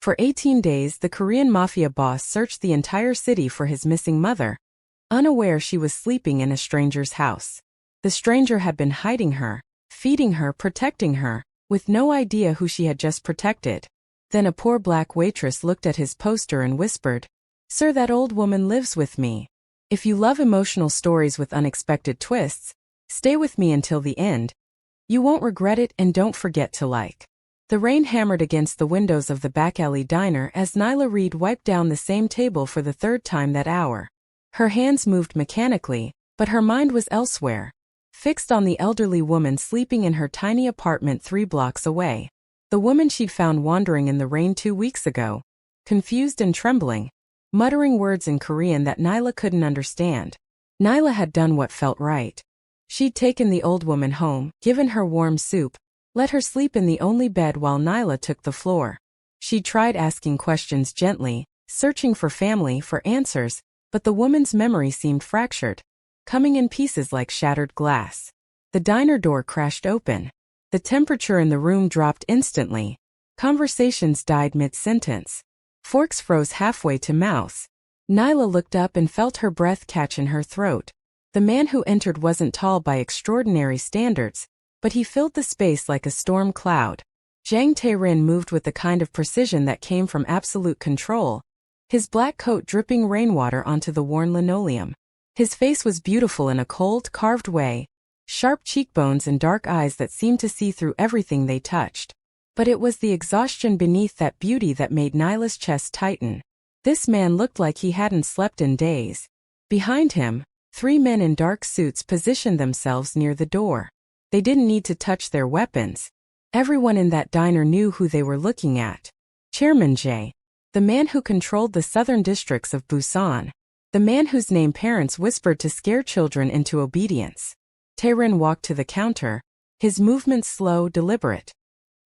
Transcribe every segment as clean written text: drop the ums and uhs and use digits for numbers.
For 18 days, the Korean Mafia boss searched the entire city for his missing mother, unaware she was sleeping in a stranger's house. The stranger had been hiding her, feeding her, protecting her, with no idea who she had just protected. Then a poor black waitress looked at his poster and whispered, "Sir, that old woman lives with me. If you love emotional stories with unexpected twists, stay with me until the end. You won't regret it, and don't forget to like." The rain hammered against the windows of the back alley diner as Nyla Reed wiped down the same table for the third time that hour. Her hands moved mechanically, but her mind was elsewhere, fixed on the elderly woman sleeping in her tiny apartment 3 blocks away. The woman she'd found wandering in the rain 2 weeks ago, confused and trembling, muttering words in Korean that Nyla couldn't understand. Nyla had done what felt right. She'd taken the old woman home, given her warm soup, let her sleep in the only bed while Nyla took the floor. She tried asking questions gently, searching for family, for answers, but the woman's memory seemed fractured, coming in pieces like shattered glass. The diner door crashed open. The temperature in the room dropped instantly. Conversations died mid-sentence. Forks froze halfway to mouths. Nyla looked up and felt her breath catch in her throat. The man who entered wasn't tall by extraordinary standards, but he filled the space like a storm cloud. Jang Tae-rin moved with the kind of precision that came from absolute control, his black coat dripping rainwater onto the worn linoleum. His face was beautiful in a cold, carved way, sharp cheekbones and dark eyes that seemed to see through everything they touched. But it was the exhaustion beneath that beauty that made Nyla's chest tighten. This man looked like he hadn't slept in days. Behind him, 3 men in dark suits positioned themselves near the door. They didn't need to touch their weapons. Everyone in that diner knew who they were looking at. Chairman Jae, the man who controlled the southern districts of Busan, the man whose name parents whispered to scare children into obedience. Tae-rin walked to the counter, his movements slow, deliberate.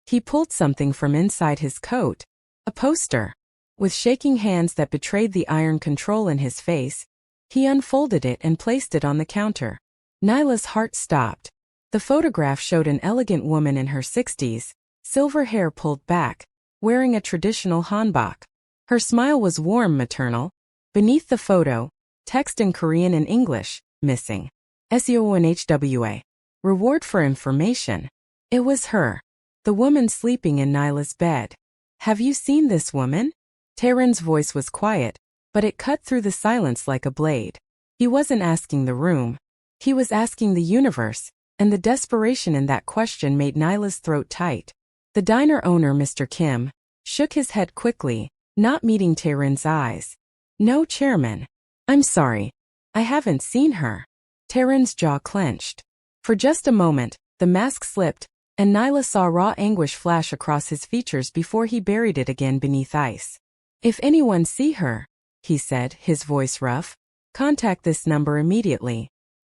He pulled something from inside his coat, a poster. With shaking hands that betrayed the iron control in his face, he unfolded it and placed it on the counter. Nyla's heart stopped. The photograph showed an elegant woman in her 60s, silver hair pulled back, wearing a traditional hanbok. Her smile was warm, maternal. Beneath the photo, text in Korean and English, missing. SEONHWA. Reward for information. It was her. The woman sleeping in Nyla's bed. "Have you seen this woman?" Tae-rin's voice was quiet, but it cut through the silence like a blade. He wasn't asking the room. He was asking the universe, and the desperation in that question made Nyla's throat tight. The diner owner, Mr. Kim, shook his head quickly, not meeting Tae-rin's eyes. "No, Chairman. I'm sorry. I haven't seen her." Tae-rin's jaw clenched. For just a moment, the mask slipped, and Nyla saw raw anguish flash across his features before he buried it again beneath ice. "If anyone see her," he said, his voice rough, "contact this number immediately."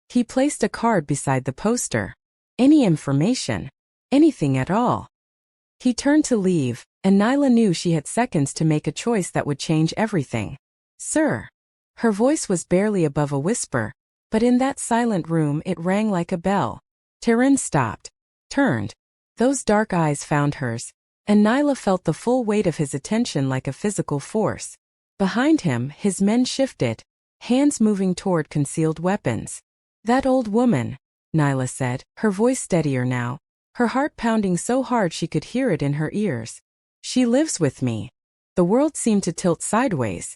He placed a card beside the poster. Any information. Anything at all. He turned to leave, and Nyla knew she had seconds to make a choice that would change everything. "Sir." Her voice was barely above a whisper, but in that silent room it rang like a bell. Tae-rin stopped, turned. Those dark eyes found hers, and Nyla felt the full weight of his attention like a physical force. Behind him, his men shifted, hands moving toward concealed weapons. "That old woman," Nyla said, her voice steadier now, her heart pounding so hard she could hear it in her ears. "She lives with me." The world seemed to tilt sideways.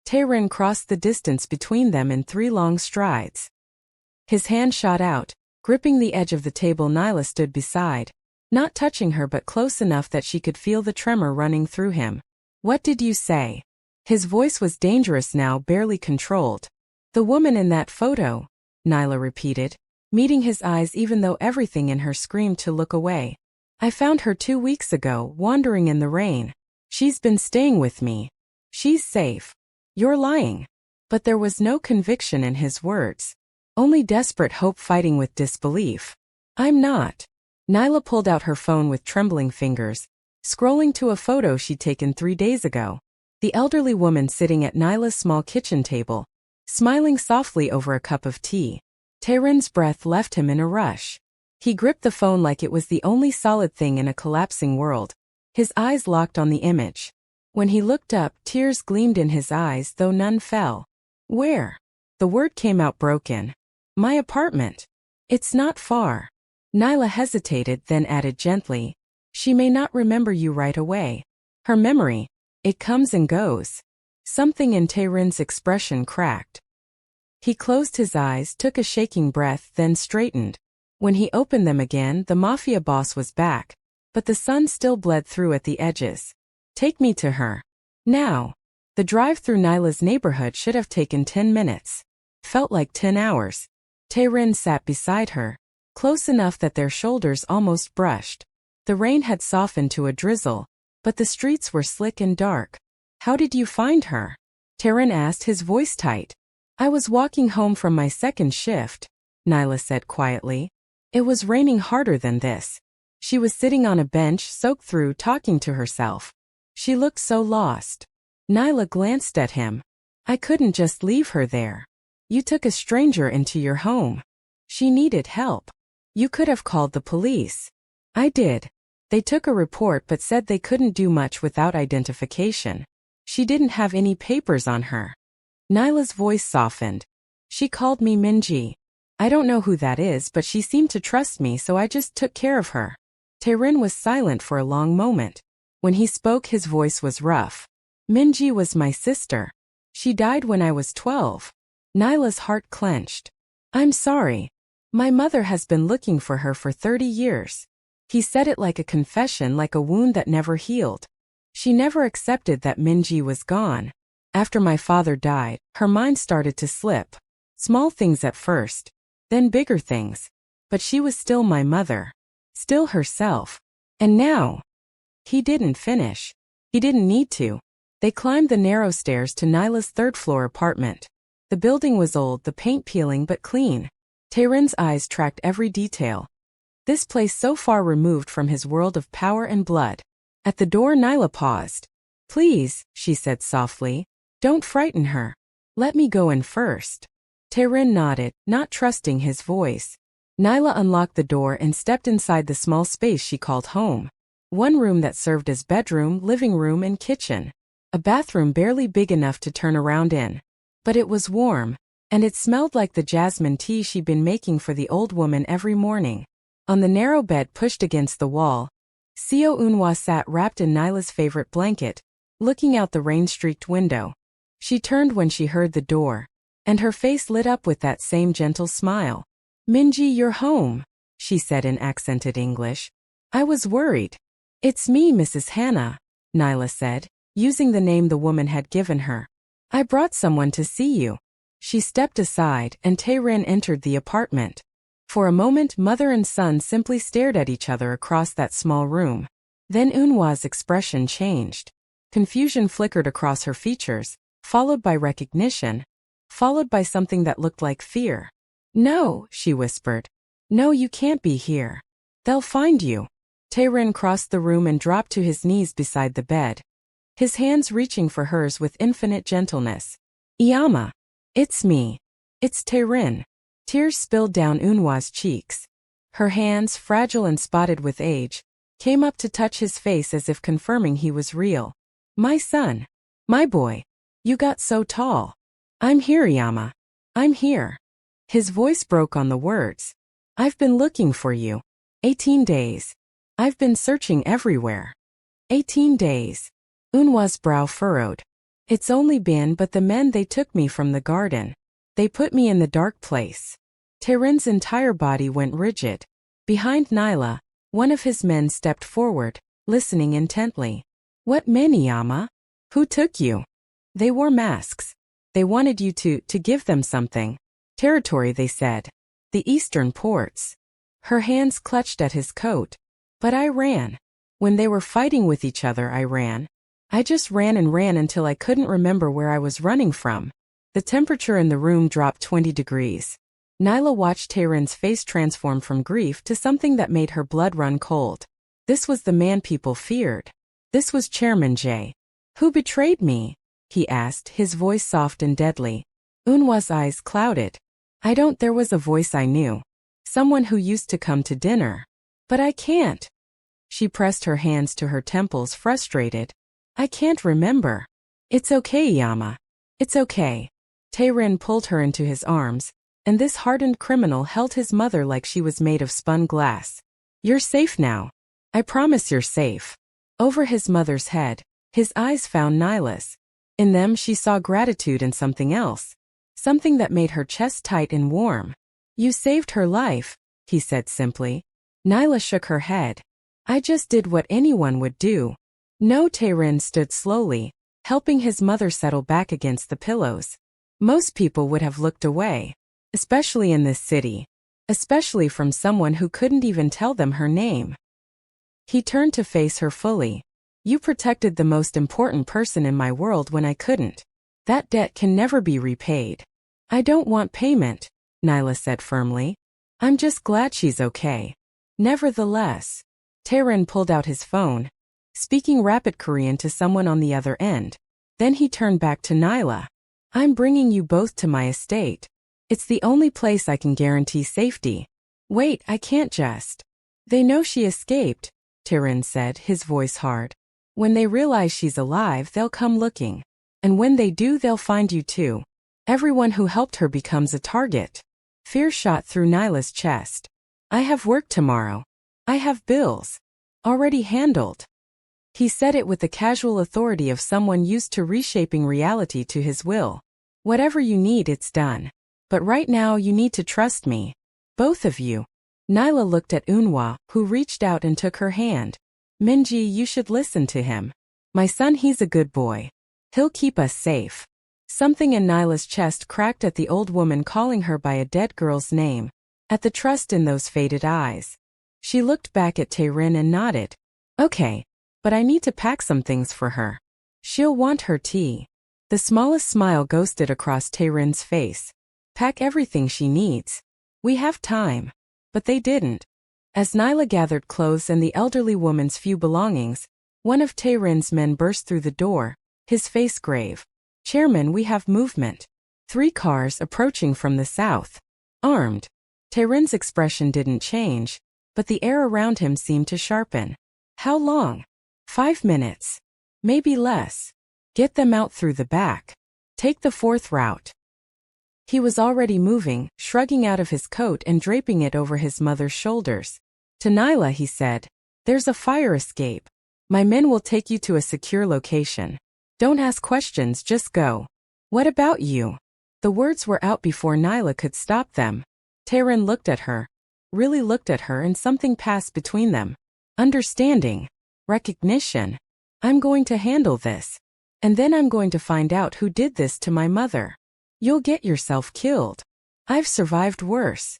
Tae-rin crossed the distance between them in 3 long strides. His hand shot out, gripping the edge of the table Nyla stood beside, not touching her but close enough that she could feel the tremor running through him. "What did you say?" His voice was dangerous now, barely controlled. "The woman in that photo," Nyla repeated, meeting his eyes even though everything in her screamed to look away. "I found her 2 weeks ago, wandering in the rain. She's been staying with me. She's safe." "You're lying." But there was no conviction in his words, only desperate hope fighting with disbelief. "I'm not." Nyla pulled out her phone with trembling fingers, scrolling to a photo she'd taken 3 days ago. The elderly woman sitting at Nyla's small kitchen table, smiling softly over a cup of tea. Tae-rin's breath left him in a rush. He gripped the phone like it was the only solid thing in a collapsing world. His eyes locked on the image. When he looked up, tears gleamed in his eyes, though none fell. Where? The word came out broken. My apartment. It's not far. Nyla hesitated, then added gently. She may not remember you right away. Her memory, it comes and goes. Something in Taerin's expression cracked. He closed his eyes, took a shaking breath, then straightened. When he opened them again, the Mafia boss was back, but the sun still bled through at the edges. Take me to her. Now. The drive through Nyla's neighborhood should have taken 10 minutes. Felt like 10 hours. Taerin sat beside her, close enough that their shoulders almost brushed. The rain had softened to a drizzle, but the streets were slick and dark. How did you find her? Taerin asked, his voice tight. I was walking home from my second shift, Nyla said quietly. It was raining harder than this. She was sitting on a bench, soaked through, talking to herself. She looked so lost. Nyla glanced at him. I couldn't just leave her there. You took a stranger into your home. She needed help. You could have called the police. I did. They took a report but said they couldn't do much without identification. She didn't have any papers on her. Nyla's voice softened. She called me Minji. I don't know who that is, but she seemed to trust me, so I just took care of her. Taerin was silent for a long moment. When he spoke, his voice was rough. Minji was my sister. She died when I was 12. Nyla's heart clenched. I'm sorry. My mother has been looking for her for 30 years. He said it like a confession, like a wound that never healed. She never accepted that Minji was gone. After my father died, her mind started to slip. Small things at first, then bigger things. But she was still my mother. Still herself. And now. He didn't finish. He didn't need to. They climbed the narrow stairs to Nyla's third-floor apartment. The building was old, the paint peeling but clean. Taerin's eyes tracked every detail. This place so far removed from his world of power and blood. At the door, Nyla paused. Please, she said softly. Don't frighten her. Let me go in first. Taerin nodded, not trusting his voice. Nyla unlocked the door and stepped inside the small space she called home. One room that served as bedroom, living room, and kitchen. A bathroom barely big enough to turn around in. But it was warm, and it smelled like the jasmine tea she'd been making for the old woman every morning. On the narrow bed pushed against the wall, Seo Eunhwa sat wrapped in Nyla's favorite blanket, looking out the rain-streaked window. She turned when she heard the door, and her face lit up with that same gentle smile. Minji, you're home, she said in accented English. I was worried. It's me, Mrs. Hannah, Nyla said, using the name the woman had given her. I brought someone to see you. She stepped aside, and Taerin entered the apartment. For a moment, mother and son simply stared at each other across that small room. Then Eunhwa's expression changed. Confusion flickered across her features, followed by recognition, followed by something that looked like fear. No, she whispered. No, you can't be here. They'll find you. Taerin crossed the room and dropped to his knees beside the bed, his hands reaching for hers with infinite gentleness. Iyama. It's me. It's Taerin. Tears spilled down Eunhwa's cheeks. Her hands, fragile and spotted with age, came up to touch his face as if confirming he was real. My son. My boy. You got so tall. I'm here, Iyama. I'm here. His voice broke on the words. I've been looking for you. 18 days. I've been searching everywhere. 18 days. Eunhwa's brow furrowed. It's only been, but the men, they took me from the garden. They put me in the dark place. Taerin's entire body went rigid. Behind Nyla, one of his men stepped forward, listening intently. What men, Iyama? Who took you? They wore masks. They wanted you to give them something. Territory, they said. The eastern ports. Her hands clutched at his coat. But I ran. When they were fighting with each other, I ran. I just ran and ran until I couldn't remember where I was running from. The temperature in the room dropped 20 degrees. Nyla watched Taerin's face transform from grief to something that made her blood run cold. This was the man people feared. This was Chairman J. Who betrayed me? He asked, his voice soft and deadly. Eunhwa's eyes clouded. There was a voice I knew. Someone who used to come to dinner. But I can't. She pressed her hands to her temples, frustrated. I can't remember. It's okay, Yama. It's okay. Tae-rin pulled her into his arms, and this hardened criminal held his mother like she was made of spun glass. You're safe now. I promise you're safe. Over his mother's head, his eyes found Nyla's. In them she saw gratitude and something else. Something that made her chest tight and warm. You saved her life, he said simply. Nyla shook her head. I just did what anyone would do. No, Tae-rin stood slowly, helping his mother settle back against the pillows. Most people would have looked away, especially in this city, especially from someone who couldn't even tell them her name. He turned to face her fully. You protected the most important person in my world when I couldn't. That debt can never be repaid. I don't want payment, Nyla said firmly. I'm just glad she's okay. Nevertheless, Tae-rin pulled out his phone, speaking rapid Korean to someone on the other end. Then he turned back to Nyla. I'm bringing you both to my estate. It's the only place I can guarantee safety. Wait, I can't just. They know she escaped, Tae-rin said, his voice hard. When they realize she's alive, they'll come looking. And when they do, they'll find you too. Everyone who helped her becomes a target. Fear shot through Nyla's chest. I have work tomorrow. I have bills. Already handled. He said it with the casual authority of someone used to reshaping reality to his will. Whatever you need, it's done. But right now you need to trust me. Both of you. Nyla looked at Eunhwa, who reached out and took her hand. Minji, you should listen to him. My son, he's a good boy. He'll keep us safe. Something in Nyla's chest cracked at the old woman calling her by a dead girl's name, at the trust in those faded eyes. She looked back at Tae-rin and nodded. Okay, but I need to pack some things for her. She'll want her tea. The smallest smile ghosted across Tae-rin's face. Pack everything she needs. We have time. But they didn't. As Nyla gathered clothes and the elderly woman's few belongings, one of Tae-rin's men burst through the door, his face grave. Chairman, we have movement. 3 cars approaching from the south. Armed. Tae-rin's expression didn't change, but the air around him seemed to sharpen. How long? 5 minutes. Maybe less. Get them out through the back. Take the 4th route. He was already moving, shrugging out of his coat and draping it over his mother's shoulders. To Nyla he said, There's a fire escape. My men will take you to a secure location. Don't ask questions, just go. What about you? The words were out before Nyla could stop them. Tae-rin looked at her, really looked at her, and something passed between them. Understanding. Recognition. I'm going to handle this. And then I'm going to find out who did this to my mother. You'll get yourself killed. I've survived worse.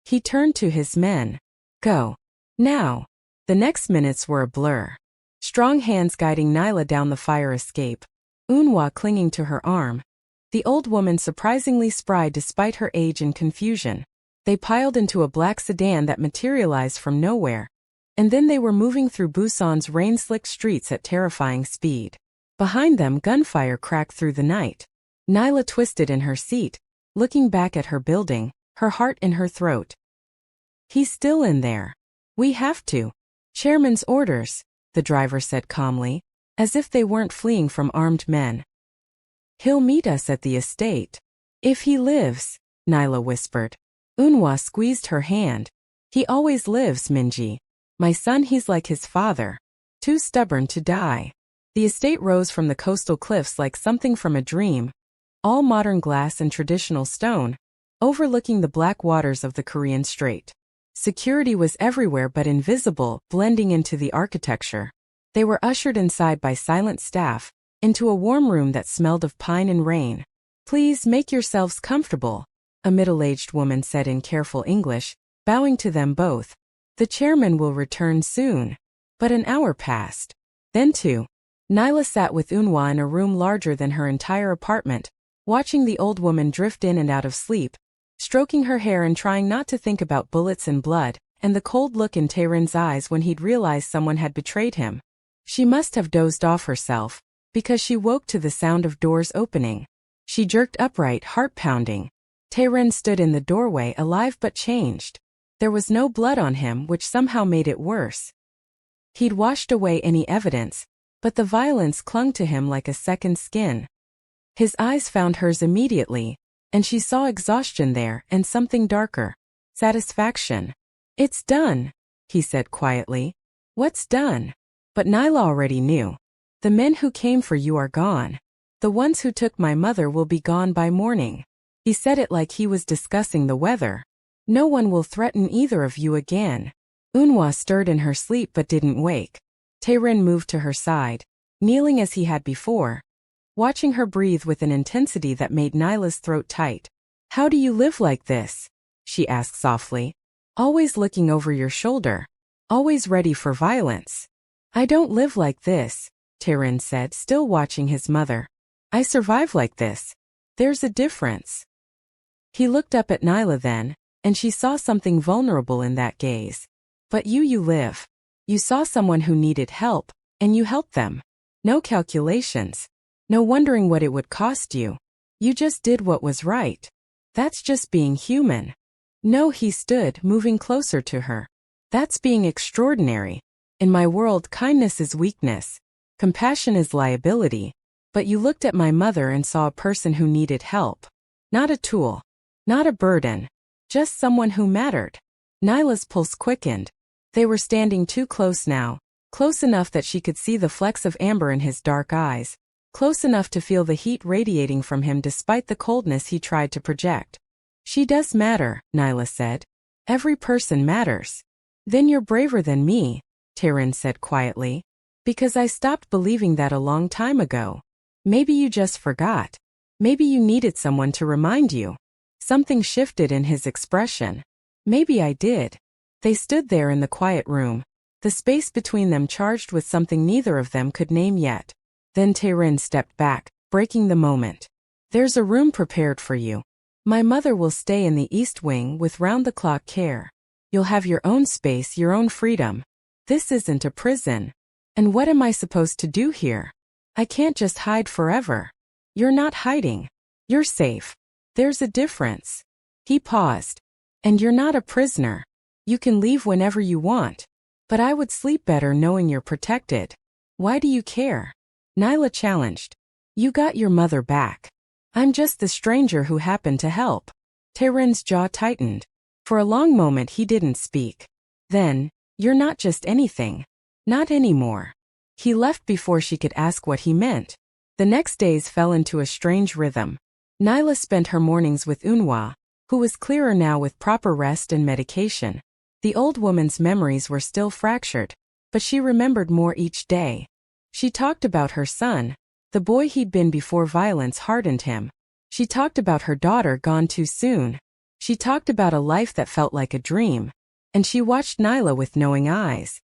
He turned to his men. Go. Now. The next minutes were a blur. Strong hands guiding Nyla down the fire escape. Eunhwa clinging to her arm. The old woman surprisingly spry despite her age and confusion. They piled into a black sedan that materialized from nowhere. And then they were moving through Busan's rain-slicked streets at terrifying speed. Behind them, gunfire cracked through the night. Nyla twisted in her seat, looking back at her building, her heart in her throat. He's still in there. We have to. Chairman's orders, the driver said calmly, as if they weren't fleeing from armed men. He'll meet us at the estate. If he lives, Nyla whispered. Eunhwa squeezed her hand. He always lives, Minji. My son, he's like his father. Too stubborn to die. The estate rose from the coastal cliffs like something from a dream. All modern glass and traditional stone, overlooking the black waters of the Korean Strait. Security was everywhere but invisible, blending into the architecture. They were ushered inside by silent staff, into a warm room that smelled of pine and rain. Please make yourselves comfortable, a middle-aged woman said in careful English, bowing to them both. The chairman will return soon. But an hour passed. Then 2. Nyla sat with Eunhwa in a room larger than her entire apartment, watching the old woman drift in and out of sleep, stroking her hair and trying not to think about bullets and blood, and the cold look in Tae-rin's eyes when he'd realized someone had betrayed him. She must have dozed off herself, because she woke to the sound of doors opening. She jerked upright, heart pounding. Tae-rin stood in the doorway, alive but changed. There was no blood on him, which somehow made it worse. He'd washed away any evidence, but the violence clung to him like a second skin. His eyes found hers immediately, and she saw exhaustion there and something darker. Satisfaction. "It's done," he said quietly. "What's done?" But Nyla already knew. "The men who came for you are gone. The ones who took my mother will be gone by morning." He said it like he was discussing the weather. "No one will threaten either of you again." Eunhwa stirred in her sleep but didn't wake. Taerin moved to her side, kneeling as he had before, watching her breathe with an intensity that made Nyla's throat tight. "How do you live like this?" she asked softly. "Always looking over your shoulder. Always ready for violence." "I don't live like this," Taerin said, still watching his mother. "I survive like this. There's a difference." He looked up at Nyla then, and she saw something vulnerable in that gaze. "But you live. You saw someone who needed help, and you helped them. No calculations. No wondering what it would cost you. You just did what was right. That's just being human." "No," he stood, moving closer to her. "That's being extraordinary. In my world, kindness is weakness. Compassion is liability. But you looked at my mother and saw a person who needed help. Not a tool. Not a burden. Just someone who mattered." Nyla's pulse quickened. They were standing too close now, close enough that she could see the flecks of amber in his dark eyes, close enough to feel the heat radiating from him despite the coldness he tried to project. "She does matter," Nyla said. "Every person matters." "Then you're braver than me," Taerin said quietly. "Because I stopped believing that a long time ago. Maybe you just forgot. Maybe you needed someone to remind you." Something shifted in his expression. "Maybe I did." They stood there in the quiet room, the space between them charged with something neither of them could name yet. Then Taerin stepped back, breaking the moment. "There's a room prepared for you. My mother will stay in the East Wing with round-the-clock care. You'll have your own space, your own freedom. This isn't a prison. And what am I supposed to do here? I can't just hide forever." "You're not hiding. You're safe. There's a difference." He paused. "And you're not a prisoner. You can leave whenever you want. But I would sleep better knowing you're protected." "Why do you care?" Nyla challenged. "You got your mother back. I'm just the stranger who happened to help." Taerin's jaw tightened. For a long moment he didn't speak. Then, "You're not just anything. Not anymore." He left before she could ask what he meant. The next days fell into a strange rhythm. Nyla spent her mornings with Eunhwa, who was clearer now with proper rest and medication. The old woman's memories were still fractured, but she remembered more each day. She talked about her son, the boy he'd been before violence hardened him. She talked about her daughter gone too soon. She talked about a life that felt like a dream. And she watched Nyla with knowing eyes.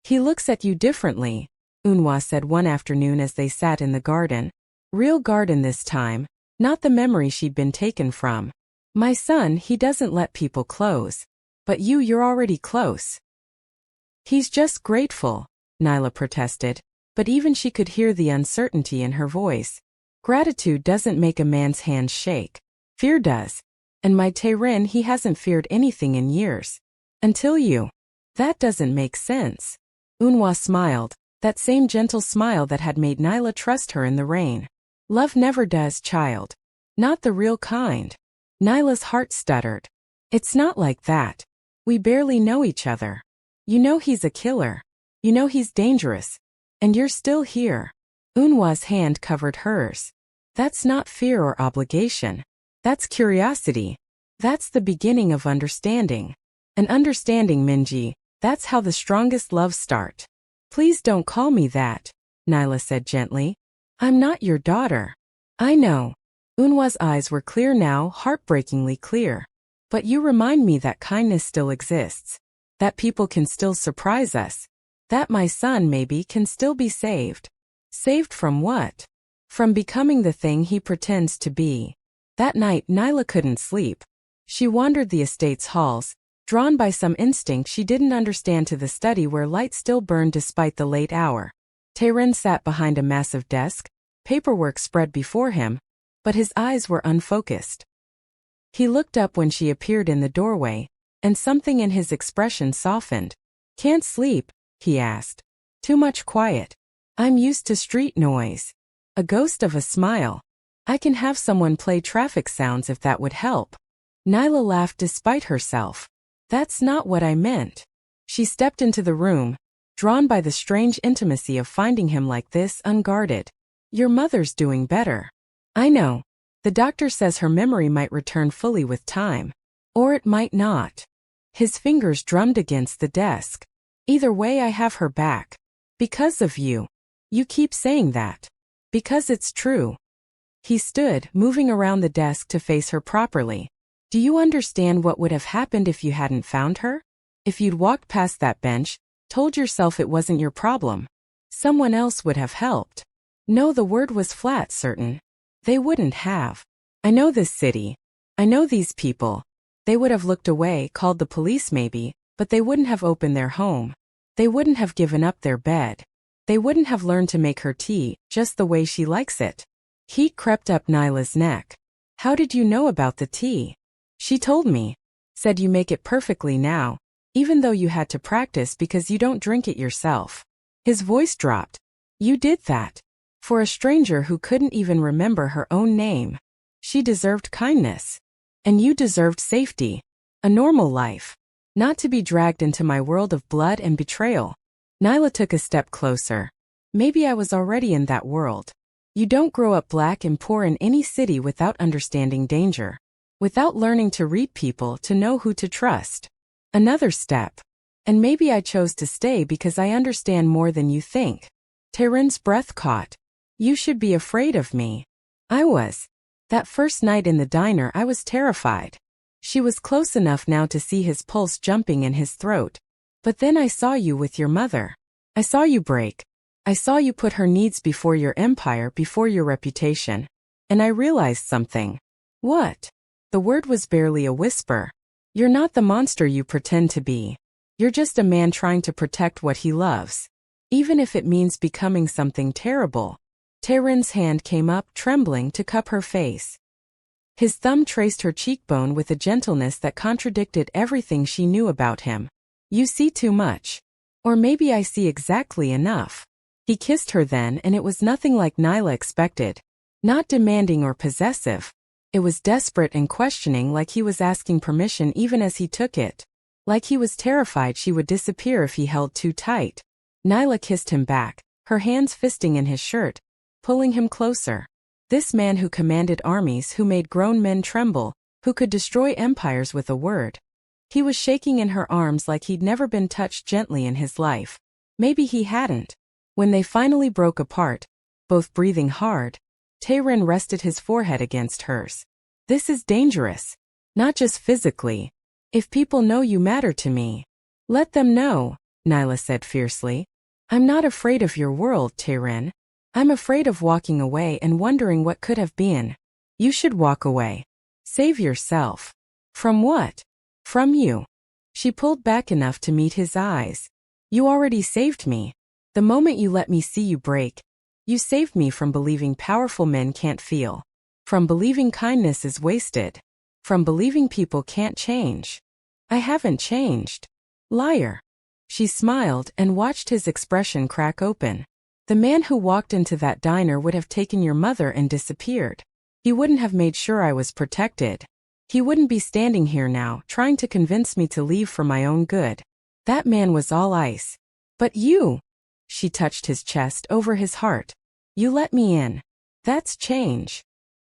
"He looks at you differently," Eunhwa said one afternoon as they sat in the garden. Real garden this time, not the memory she'd been taken from. "My son, he doesn't let people close. But you're already close." "He's just grateful," Nyla protested, but even she could hear the uncertainty in her voice. "Gratitude doesn't make a man's hands shake. Fear does. And my Taerin, he hasn't feared anything in years. Until you." "That doesn't make sense." Eunhwa smiled, that same gentle smile that had made Nyla trust her in the rain. "Love never does, child. Not the real kind." Nyla's heart stuttered. "It's not like that. We barely know each other. You know he's a killer. You know he's dangerous. And you're still here." Eunhwa's hand covered hers. "That's not fear or obligation. That's curiosity. That's the beginning of understanding. And understanding, Minji, that's how the strongest loves start." "Please don't call me that," Nyla said gently. "I'm not your daughter." "I know." Eunhwa's eyes were clear now, heartbreakingly clear. "But you remind me that kindness still exists. That people can still surprise us. That my son, maybe, can still be saved." "Saved from what?" "From becoming the thing he pretends to be." That night, Nyla couldn't sleep. She wandered the estate's halls, drawn by some instinct she didn't understand to the study where light still burned despite the late hour. Taerin sat behind a massive desk, paperwork spread before him, but his eyes were unfocused. He looked up when she appeared in the doorway, and something in his expression softened. "Can't sleep?" he asked. "Too much quiet." I'm used to street noise. A ghost of a smile. I can have someone play traffic sounds if that would help. Nyla laughed despite herself. That's not what I meant. She stepped into the room, drawn by the strange intimacy of finding him like this, unguarded. Your mother's doing better. I know. The doctor says her memory might return fully with time. Or it might not. His fingers drummed against the desk. Either way, I have her back. Because of you. You keep saying that. Because it's true. He stood, moving around the desk to face her properly. Do you understand what would have happened if you hadn't found her? If you'd walked past that bench, told yourself it wasn't your problem. Someone else would have helped. No, the word was flat certain. They wouldn't have. I know this city. I know these people. They would have looked away, called the police maybe, but they wouldn't have opened their home. They wouldn't have given up their bed. They wouldn't have learned to make her tea, just the way she likes it. Heat crept up Nyla's neck. How did you know about the tea? She told me. Said you make it perfectly now, even though you had to practice because you don't drink it yourself. His voice dropped. You did that. For a stranger who couldn't even remember her own name. She deserved kindness. And you deserved safety. A normal life. Not to be dragged into my world of blood and betrayal. Nyla took a step closer. Maybe I was already in that world. You don't grow up black and poor in any city without understanding danger. Without learning to read people to know who to trust. Another step. And maybe I chose to stay because I understand more than you think. Tehran's breath caught. You should be afraid of me. I was. That first night in the diner I was terrified. She was close enough now to see his pulse jumping in his throat. But then I saw you with your mother. I saw you break. I saw you put her needs before your empire, before your reputation. And I realized something. What? The word was barely a whisper. You're not the monster you pretend to be. You're just a man trying to protect what he loves. Even if it means becoming something terrible. Tehran's hand came up, trembling, to cup her face. His thumb traced her cheekbone with a gentleness that contradicted everything she knew about him. You see too much. Or maybe I see exactly enough. He kissed her then, and it was nothing like Nyla expected. Not demanding or possessive. It was desperate and questioning, like he was asking permission even as he took it. Like he was terrified she would disappear if he held too tight. Nyla kissed him back, her hands fisting in his shirt, pulling him closer. This man who commanded armies, who made grown men tremble, who could destroy empires with a word. He was shaking in her arms like he'd never been touched gently in his life. Maybe he hadn't. When they finally broke apart, both breathing hard, Tehran rested his forehead against hers. This is dangerous. Not just physically. If people know you matter to me. Let them know, Nyla said fiercely. I'm not afraid of your world, Tehran. I'm afraid of walking away and wondering what could have been. You should walk away. Save yourself. From what? From you. She pulled back enough to meet his eyes. You already saved me. The moment you let me see you break. You saved me from believing powerful men can't feel. From believing kindness is wasted. From believing people can't change. I haven't changed. Liar. She smiled and watched his expression crack open. The man who walked into that diner would have taken your mother and disappeared. He wouldn't have made sure I was protected. He wouldn't be standing here now, trying to convince me to leave for my own good. That man was all ice. But you. She touched his chest over his heart. You let me in. That's change.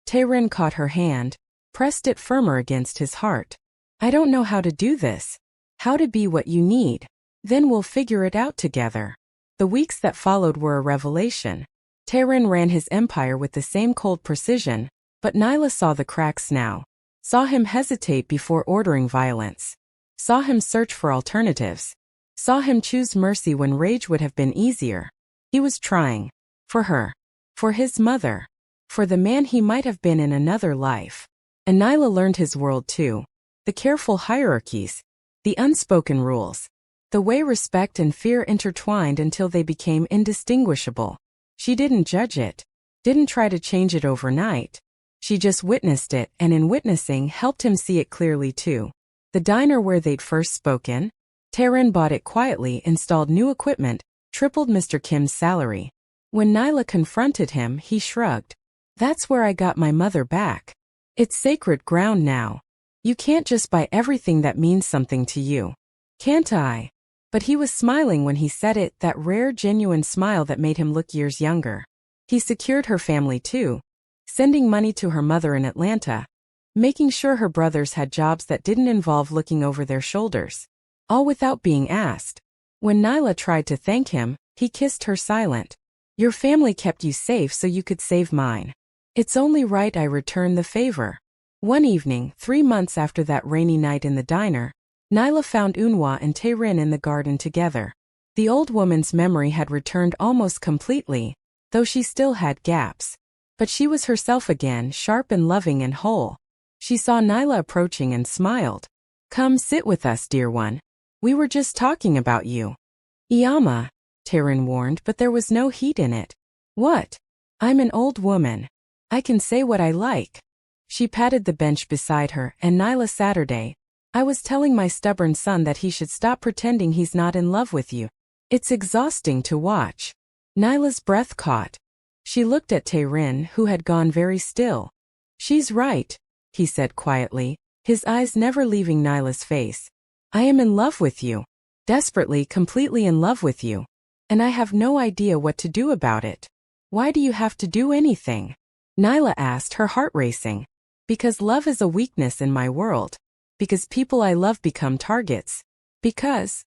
Tehran caught her hand, pressed it firmer against his heart. I don't know how to do this. How to be what you need. Then we'll figure it out together. The weeks that followed were a revelation. Tehran ran his empire with the same cold precision, but Nyla saw the cracks now. Saw him hesitate before ordering violence. Saw him search for alternatives. Saw him choose mercy when rage would have been easier. He was trying. For her. For his mother. For the man he might have been in another life. And Nyla learned his world too. The careful hierarchies. The unspoken rules. The way respect and fear intertwined until they became indistinguishable. She didn't judge it. Didn't try to change it overnight. She just witnessed it, and in witnessing helped him see it clearly too. The diner where they'd first spoken. Tehran bought it quietly, installed new equipment, tripled Mr. Kim's salary. When Nyla confronted him, he shrugged. That's where I got my mother back. It's sacred ground now. You can't just buy everything that means something to you. Can't I? But he was smiling when he said it, that rare genuine smile that made him look years younger. He secured her family too, sending money to her mother in Atlanta, making sure her brothers had jobs that didn't involve looking over their shoulders. All without being asked. When Nyla tried to thank him, he kissed her silent. Your family kept you safe so you could save mine. It's only right I return the favor. One evening, 3 months after that rainy night in the diner, Nyla found Eunhwa and Taerin in the garden together. The old woman's memory had returned almost completely, though she still had gaps. But she was herself again, sharp and loving and whole. She saw Nyla approaching and smiled. Come sit with us, dear one. We were just talking about you. Iyama, Taerin warned, but there was no heat in it. What? I'm an old woman. I can say what I like. She patted the bench beside her, and Nyla Saturday. I was telling my stubborn son that he should stop pretending he's not in love with you. It's exhausting to watch. Nyla's breath caught. She looked at Taerin, who had gone very still. She's right, he said quietly, his eyes never leaving Nyla's face. I am in love with you. Desperately, completely in love with you. And I have no idea what to do about it. Why do you have to do anything? Nyla asked, her heart racing. Because love is a weakness in my world. Because people I love become targets. Because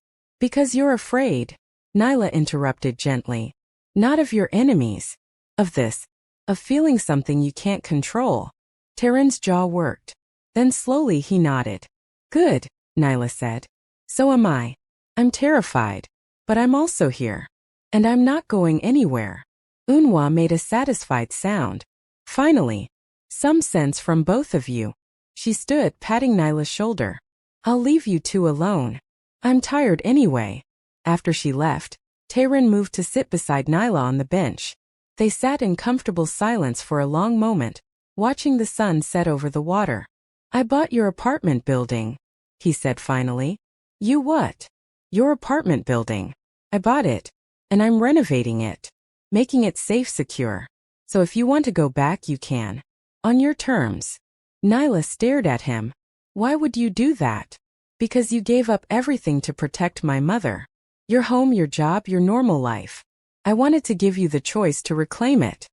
you're afraid. Nyla interrupted gently. Not of your enemies. Of this. Of feeling something you can't control. Taerin's jaw worked. Then slowly he nodded. Good, Nyla said. So am I. I'm terrified. But I'm also here. And I'm not going anywhere. Eunhwa made a satisfied sound. Finally. Some sense from both of you. She stood, patting Nyla's shoulder. I'll leave you two alone. I'm tired anyway. After she left, Taerin moved to sit beside Nyla on the bench. They sat in comfortable silence for a long moment, watching the sun set over the water. I bought your apartment building, he said finally. You what? Your apartment building. I bought it. And I'm renovating it. Making it safe, secure. So if you want to go back, you can. On your terms. Nyla stared at him. Why would you do that? Because you gave up everything to protect my mother. Your home, your job, your normal life. I wanted to give you the choice to reclaim it.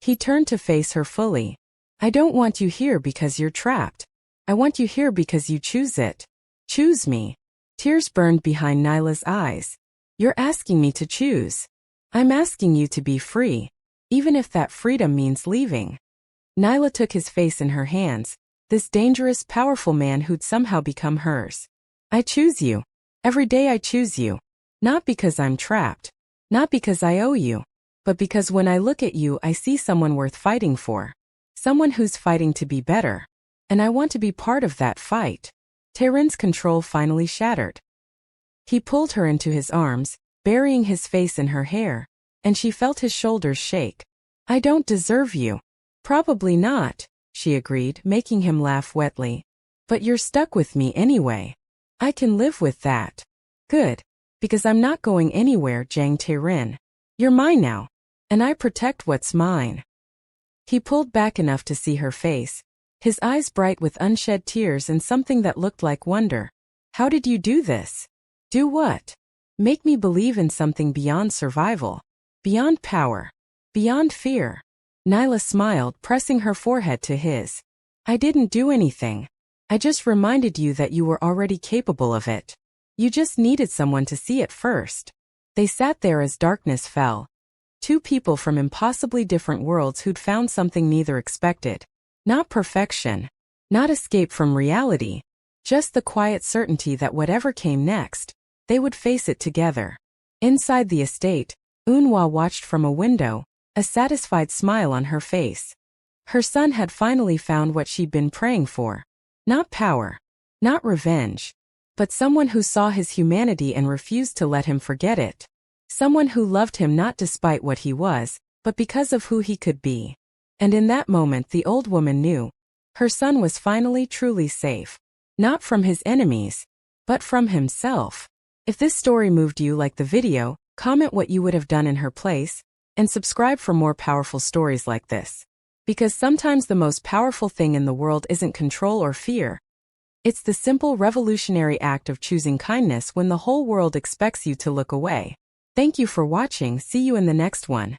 He turned to face her fully. I don't want you here because you're trapped. I want you here because you choose it. Choose me. Tears burned behind Nyla's eyes. You're asking me to choose. I'm asking you to be free. Even if that freedom means leaving. Nyla took his face in her hands, this dangerous, powerful man who'd somehow become hers. I choose you. Every day I choose you. Not because I'm trapped. Not because I owe you. But because when I look at you, I see someone worth fighting for. Someone who's fighting to be better. And I want to be part of that fight. Taerin's control finally shattered. He pulled her into his arms, burying his face in her hair, and she felt his shoulders shake. I don't deserve you. Probably not, she agreed, making him laugh wetly. But you're stuck with me anyway. I can live with that. Good. Because I'm not going anywhere, Jang Taerin. You're mine now. And I protect what's mine. He pulled back enough to see her face, his eyes bright with unshed tears and something that looked like wonder. How did you do this? Do what? Make me believe in something beyond survival. Beyond power. Beyond fear. Nyla smiled, pressing her forehead to his. I didn't do anything. I just reminded you that you were already capable of it. You just needed someone to see it first. They sat there as darkness fell. Two people from impossibly different worlds who'd found something neither expected. Not perfection. Not escape from reality. Just the quiet certainty that whatever came next, they would face it together. Inside the estate, Eunhwa watched from a window, a satisfied smile on her face. Her son had finally found what she'd been praying for. Not power. Not revenge. But someone who saw his humanity and refused to let him forget it. Someone who loved him not despite what he was, but because of who he could be. And in that moment the old woman knew. Her son was finally truly safe. Not from his enemies, but from himself. If this story moved you like the video, comment what you would have done in her place. And subscribe for more powerful stories like this. Because sometimes the most powerful thing in the world isn't control or fear. It's the simple revolutionary act of choosing kindness when the whole world expects you to look away. Thank you for watching. See you in the next one.